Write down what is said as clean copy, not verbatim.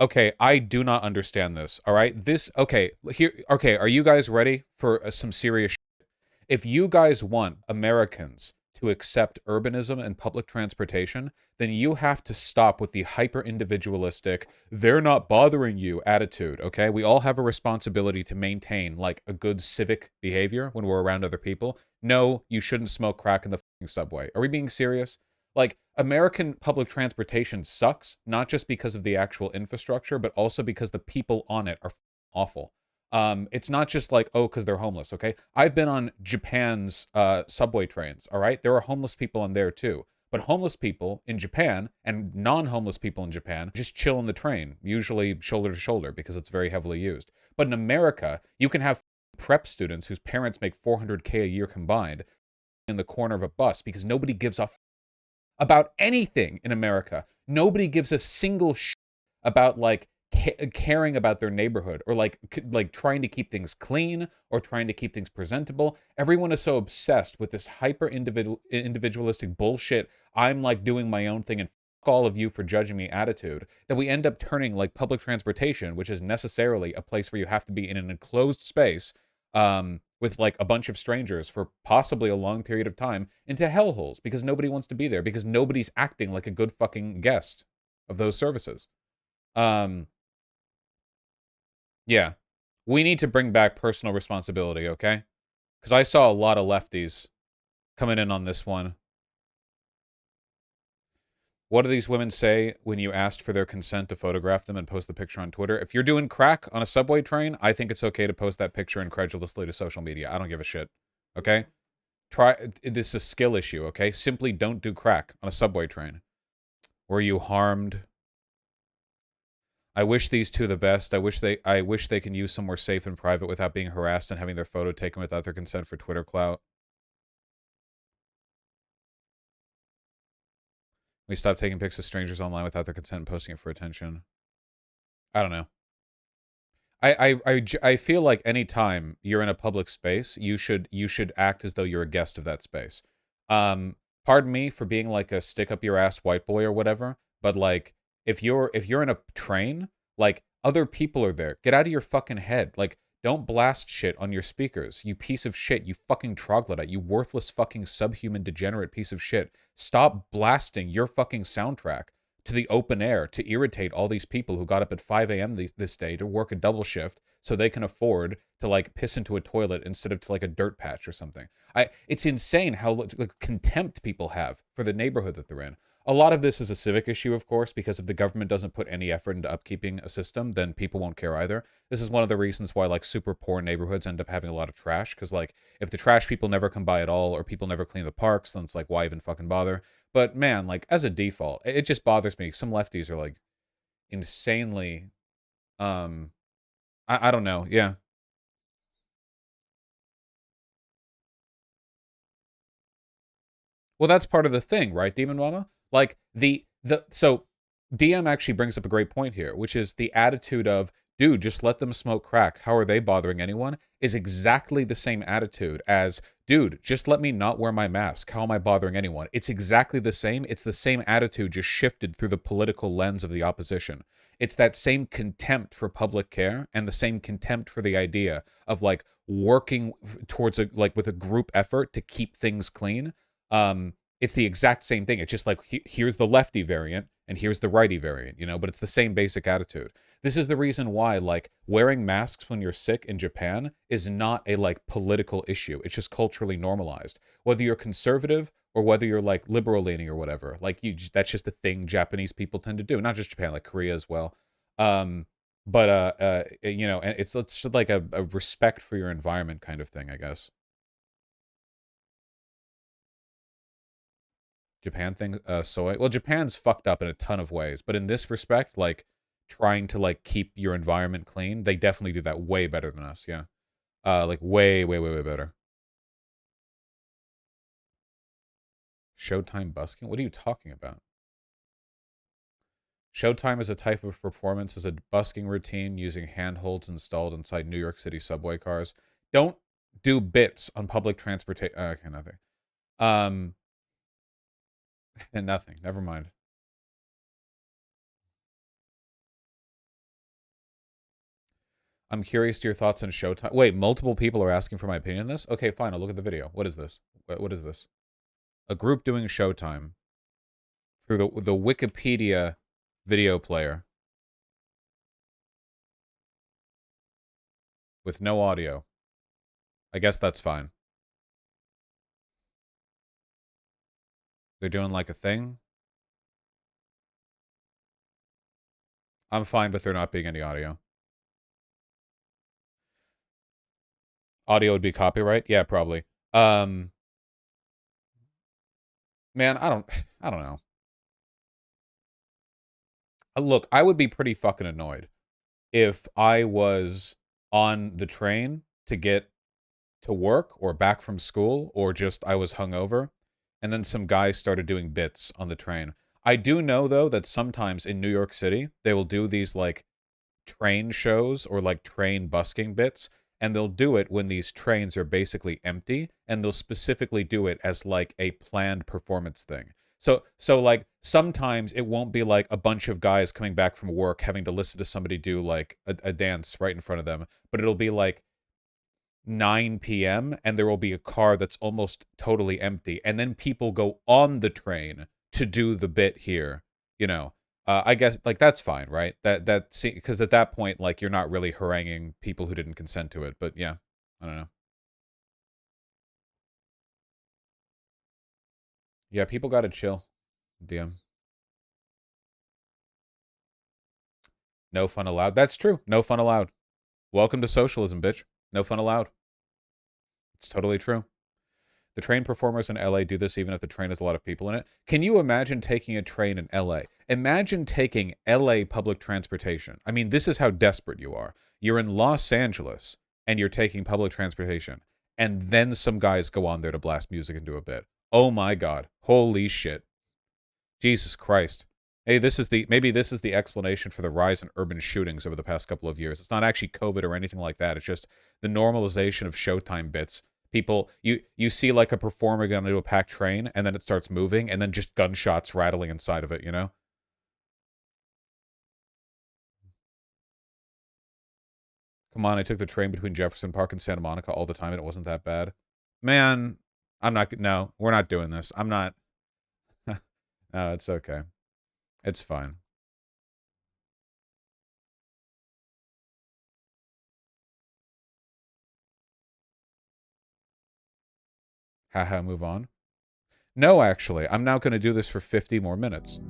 Okay, I do not understand this. All right, okay here. Okay, are you guys ready for some serious? If you guys want Americans to accept urbanism and public transportation, then you have to stop with the hyper individualistic, they're not bothering you attitude, okay? We all have a responsibility to maintain like a good civic behavior when we're around other people. No, you shouldn't smoke crack in the fucking subway. Are we being serious? Like, American public transportation sucks, not just because of the actual infrastructure, but also because the people on it are awful. It's not just like, oh, because they're homeless, okay? I've been on Japan's subway trains, all right? There are homeless people on there too. But homeless people in Japan and non-homeless people in Japan just chill in the train, usually shoulder to shoulder because it's very heavily used. But in America, you can have prep students whose parents make 400K a year combined in the corner of a bus because nobody gives a about anything in America. Nobody gives a single about like caring about their neighborhood or like trying to keep things clean or trying to keep things presentable. Everyone is so obsessed with this hyper individualistic bullshit. I'm like doing my own thing and fuck all of you for judging me attitude that we end up turning like public transportation, which is necessarily a place where you have to be in an enclosed space with like a bunch of strangers for possibly a long period of time into hellholes because nobody wants to be there because nobody's acting like a good fucking guest of those services. Um, yeah, we need to bring back personal responsibility, okay? Because I saw a lot of lefties coming in on this one. What do these women say when you asked for their consent to photograph them and post the picture on Twitter? If you're doing crack on a subway train, I think it's okay to post that picture incredulously to social media. I don't give a shit. Okay? This is a skill issue, okay? Simply don't do crack on a subway train. Were you harmed? I wish these two the best. I wish they can use somewhere safe and private without being harassed and having their photo taken without their consent for Twitter clout. We stop taking pics of strangers online without their consent and posting it for attention. I don't know. I feel like anytime you're in a public space, you should act as though you're a guest of that space. Um, Pardon me for being like a stick up your ass white boy or whatever, but like if you're in a train, like other people are there. Get out of your fucking head. Like don't blast shit on your speakers. You piece of shit. You fucking troglodyte. You worthless fucking subhuman degenerate piece of shit. Stop blasting your fucking soundtrack to the open air to irritate all these people who got up at 5 a.m. This day to work a double shift so they can afford to like piss into a toilet instead of to like a dirt patch or something. It's insane how like, contempt people have for the neighborhood that they're in. A lot of this is a civic issue, of course, because if the government doesn't put any effort into upkeeping a system, then people won't care either. This is one of the reasons why like super poor neighborhoods end up having a lot of trash, because like if the trash people never come by at all or people never clean the parks, then it's like why even fucking bother? But man, like as a default, it just bothers me. Some lefties are like insanely um I don't know. Yeah. Well, that's part of the thing, right, Demon Mama? Like the so DM actually brings up a great point here, which is the attitude of, dude, just let them smoke crack. How are they bothering anyone? Is exactly the same attitude as, dude, just let me not wear my mask. How am I bothering anyone? It's exactly the same. It's the same attitude just shifted through the political lens of the opposition. It's that same contempt for public care and the same contempt for the idea of like working towards a like with a group effort to keep things clean. It's the exact same thing. It's just like here's the lefty variant and here's the righty variant, but it's the same basic attitude. This is the reason why like wearing masks when you're sick in Japan is not a like political issue. It's just culturally normalized. Whether you're conservative or whether you're like liberal leaning or whatever, like that's just a thing Japanese people tend to do. Not just Japan, like Korea as well. Um, and it's just like a respect for your environment kind of thing, I guess. Japan thing, soy. Well, Japan's fucked up in a ton of ways, but in this respect, like trying to like keep your environment clean, they definitely do that way better than us. Yeah, like way, way, way, way better. Showtime busking? What are you talking about? Showtime is a type of performance as a busking routine using handholds installed inside New York City subway cars. Don't do bits on public transportation. Okay, nothing. Um, and nothing. Never mind. I'm curious to your thoughts on Showtime. Wait, multiple people are asking for my opinion on this? Okay, fine. I'll look at the video. What is this? What is this? A group doing Showtime through the Wikipedia video player with no audio. I guess that's fine. They're doing like a thing. I'm fine with there not being any audio. Audio would be copyright? Yeah, probably. Man, I don't know. Look, I would be pretty fucking annoyed if I was on the train to get to work or back from school or just I was hungover and then some guys started doing bits on the train. I do know though that sometimes in New York City they will do these like train shows or like train busking bits, and they'll do it when these trains are basically empty, and they'll specifically do it as like a planned performance thing. So like sometimes it won't be like a bunch of guys coming back from work having to listen to somebody do like a dance right in front of them, but it'll be like 9 p.m. and there will be a car that's almost totally empty, and then people go on the train to do the bit here, you know. I guess like that's fine, right? Because at that point, like you're not really haranguing people who didn't consent to it. But yeah, I don't know. Yeah, people gotta chill. DM. No fun allowed. That's true. No fun allowed. Welcome to socialism, bitch. No fun allowed. It's totally true. The train performers in LA do this even if the train has a lot of people in it. Can you imagine taking a train in LA? Imagine taking LA public transportation. I mean, this is how desperate you are. You're in Los Angeles and you're taking public transportation, and then some guys go on there to blast music and do a bit. Oh my God. Holy shit. Jesus Christ. Hey, maybe this is the explanation for the rise in urban shootings over the past couple of years. It's not actually COVID or anything like that. It's just the normalization of Showtime bits. People, you see like a performer going into a packed train, and then it starts moving, and then just gunshots rattling inside of it, you know? Come on, I took the train between Jefferson Park and Santa Monica all the time, and it wasn't that bad. Man, I'm not, no, we're not doing this. I'm not, no, it's okay. It's fine. Haha, move on. No, actually, I'm now going to do this for 50 more minutes.